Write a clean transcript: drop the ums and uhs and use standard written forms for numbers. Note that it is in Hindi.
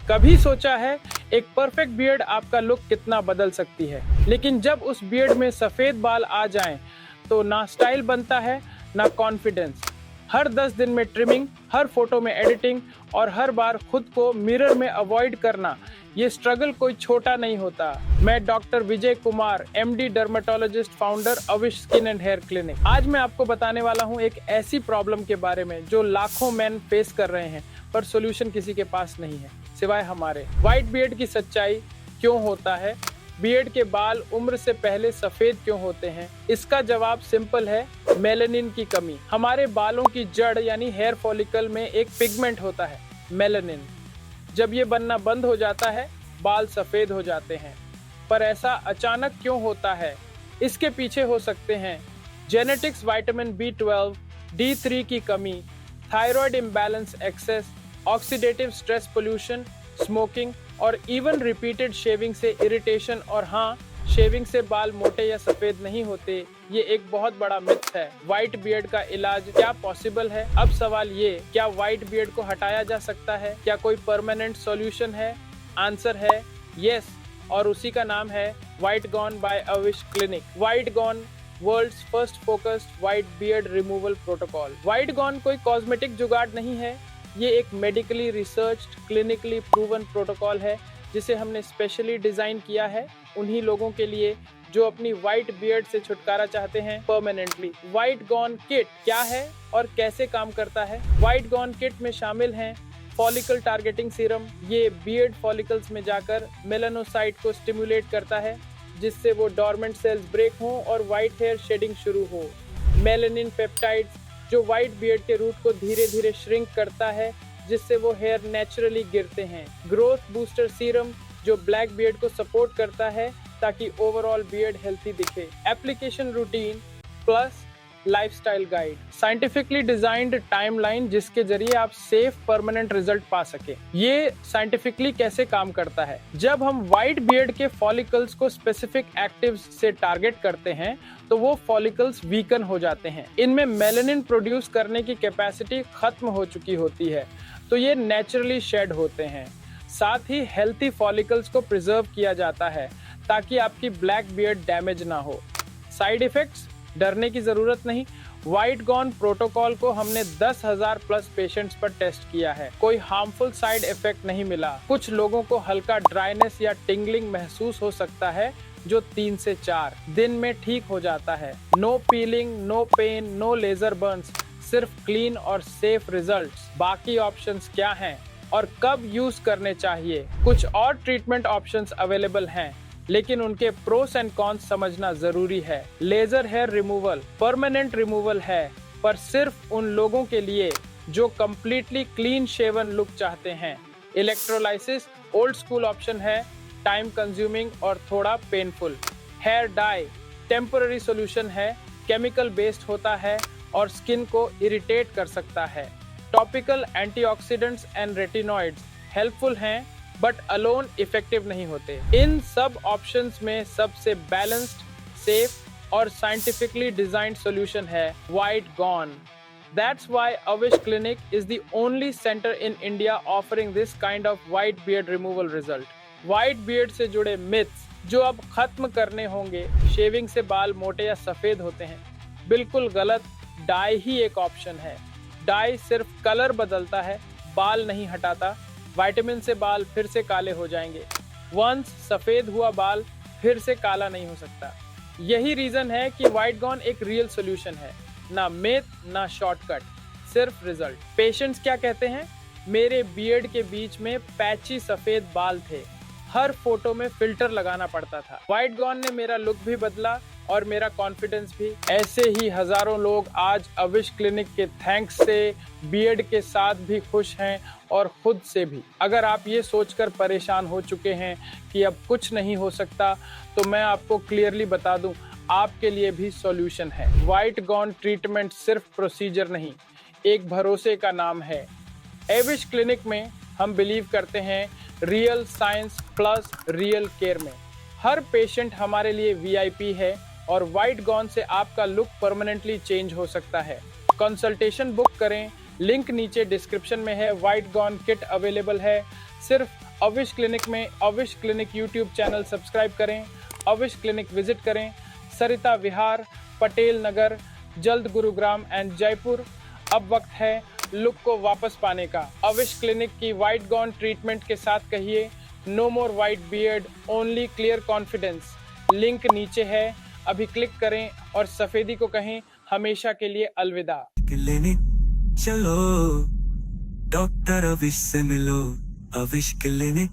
कभी सोचा है एक परफेक्ट बियर्ड आपका लुक कितना बदल सकती है, लेकिन जब उस बियर्ड में सफेद बाल आ जाएं, तो ना स्टाइल बनता है ना कॉन्फिडेंस। हर 10 दिन में ट्रिमिंग, हर फोटो में एडिटिंग और हर बार खुद को मिरर में अवॉइड करना, ये स्ट्रगल कोई छोटा नहीं होता। मैं doctor Vijay Kumar, MD dermatologist, founder Avish skin and hair clinic. आज मैं आपको बताने वाला हूँ एक ऐसी प्रॉब्लम के बारे में जो लाखों मैन फेस कर रहे हैं, पर सॉल्यूशन किसी के पास नहीं है सिवाय हमारे। व्हाइट बियर्ड की सच्चाई क्यों होता है, बियर्ड के बाल उम्र से पहले सफेद क्यों होते हैं, इसका जवाब सिंपल है, मेलानिन की कमी। हमारे बालों की जड़ यानी हेयर फॉलिकल में एक पिगमेंट होता है, मेलानिन। जब ये बनना बंद हो जाता है, बाल सफेद हो जाते हैं। पर ऐसा अचानक क्यों होता है? इसके पीछे हो सकते हैं जेनेटिक्स, विटामिन B12, D3 की कमी, thyroid imbalance, excess, oxidative stress, pollution, smoking और इवन रिपीटेड शेविंग से इरिटेशन। और हाँ, शेविंग से बाल मोटे या सफेद नहीं होते, ये एक बहुत बड़ा मिथ है। व्हाइट बियर्ड का इलाज क्या पॉसिबल है? अब सवाल ये, क्या व्हाइट बियर्ड को हटाया जा सकता है? क्या कोई परमानेंट सॉल्यूशन है? आंसर है यस, और उसी का नाम है white gone by Avish clinic. White gone, world's first focused white beard removal protocol. White gone कोई कॉस्मेटिक जुगाड़ नहीं है, ये एक medically researched, clinically proven protocol है जिसे हमने स्पेशली डिजाइन किया है उन्हीं लोगों के लिए जो अपनी व्हाइट बियर्ड से छुटकारा चाहते हैं परमानेंटली। व्हाइट गॉन किट क्या है और कैसे काम करता है? व्हाइट गॉन किट में शामिल हैं फॉलिकल टारगेटिंग सीरम। ये बियर्ड फॉलिकल्स में जाकर मेलानोसाइट को स्टिमुलेट करता है जिससे वो डॉर्मेंट सेल्स ब्रेक हों और व्हाइट हेयर शेडिंग शुरू हो। मेलानिन पेप्टाइड्स जो व्हाइट बियर्ड के रूट को धीरे धीरे श्रिंक करता है जिससे वो हेयर नेचुरली गिरते हैं। ग्रोथ बूस्टर सीरम जो ब्लैक बियर्ड को सपोर्ट करता है ताकि ओवरऑल बियर्ड हेल्थी दिखे। Application routine plus lifestyle guide, scientifically designed timeline जिसके जरिए आप सेफ परमानेंट रिजल्ट पा सके। ये साइंटिफिकली कैसे काम करता है? जब हम व्हाइट बियर्ड के फॉलिकल्स को स्पेसिफिक एक्टिव्स से टारगेट करते हैं तो वो फॉलिकल्स वीकन हो जाते हैं। इनमें मेलानिन प्रोड्यूस करने की कैपेसिटी खत्म हो चुकी होती है, तो ये नेचुरली शेड होते हैं। साथ ही हेल्थी फॉलिकल्स को प्रिजर्व किया जाता है ताकि आपकी ब्लैक बियर्ड डैमेज ना हो। साइड इफेक्ट्स, डरने की जरूरत नहीं। व्हाइट गॉन प्रोटोकॉल को हमने 10,000 प्लस पेशेंट्स पर टेस्ट किया है, कोई हार्मफुल साइड इफेक्ट नहीं मिला। कुछ लोगों को हल्का ड्राइनेस या टिंगलिंग महसूस हो सकता है जो 3 से 4 दिन में ठीक हो जाता है। No peeling, no pain, no laser burns, सिर्फ क्लीन और सेफ रिजल्ट्स। बाकी ऑप्शंस क्या हैं और कब यूज करने चाहिए? कुछ और ट्रीटमेंट ऑप्शंस अवेलेबल हैं, लेकिन उनके प्रोस एंड कॉन्स समझना जरूरी है। Laser hair removal permanent removal है, पर सिर्फ उन लोगों के लिए जो कंप्लीटली क्लीन शेवन लुक चाहते हैं। इलेक्ट्रोलाइसिस ओल्ड स्कूल ऑप्शन है, टाइम कंज्यूमिंग और थोड़ा painful. Hair dye temporary solution है, केमिकल बेस्ड होता है और स्किन को इरिटेट कर सकता है। Topical antioxidants and retinoids helpful हैं बट अलोन इफेक्टिव नहीं होते। इन सब ऑप्शंस में सबसे बैलेंस्ड, सेफ और साइंटिफिकली डिजाइंड सॉल्यूशन है white gone. That's why Avish Clinic is the only center in India offering this kind of white beard removal result. White beard से जुड़े myths जो अब खत्म करने होंगे। शेविंग से बाल मोटे या सफेद होते हैं, बिल्कुल गलत। डाई ही एक ऑप्शन है। डाई सिर्फ कलर बदलता है, बाल नहीं हटाता। विटामिन से बाल फिर से काले हो जाएंगे। वंस सफेद हुआ बाल फिर से काला नहीं हो सकता। यही रीजन है कि व्हाइट गॉन एक रियल सॉल्यूशन है, ना मिथ ना शॉर्टकट, सिर्फ रिजल्ट। पेशेंट्स क्या कहते हैं? मेरे बियर्ड के बीच में पैची सफेद बाल थे, हर फोटो में फिल्टर लगाना पड़ता था। व्हाइट गॉन ने मेरा लुक भी बदला और मेरा कॉन्फिडेंस भी। ऐसे ही हजारों लोग आज अविश क्लिनिक के थैंक्स से बियर्ड के साथ भी खुश हैं और खुद से भी। अगर आप ये सोचकर परेशान हो चुके हैं कि अब कुछ नहीं हो सकता, तो मैं आपको क्लियरली बता दूं, आपके लिए भी सॉल्यूशन है। व्हाइट गॉन ट्रीटमेंट सिर्फ प्रोसीजर नहीं, एक भरोसे का नाम है। अविश क्लिनिक में हम बिलीव करते हैं real science plus real care में। हर पेशेंट हमारे लिए VIP है और व्हाइट गॉन से आपका लुक परमानेंटली चेंज हो सकता है। कंसल्टेशन बुक करें, लिंक नीचे डिस्क्रिप्शन में है। व्हाइट गॉन किट अवेलेबल है सिर्फ अविश क्लिनिक में अविश क्लिनिक यूट्यूब चैनल सब्सक्राइब करें, अविश क्लिनिक विजिट करें। सरिता विहार, पटेल नगर, जल्द गुरुग्राम एंड जयपुर। अब वक्त है लुक को वापस पाने का। अविश क्लिनिक की वाइट गॉन ट्रीटमेंट के साथ कहिए no more white beard, only clear confidence. Link नीचे है, अभी क्लिक करें और सफेदी को कहें हमेशा के लिए अलविदा। क्लिनिक चलो, डॉक्टर अविश से मिलो, अविश क्लिनिक।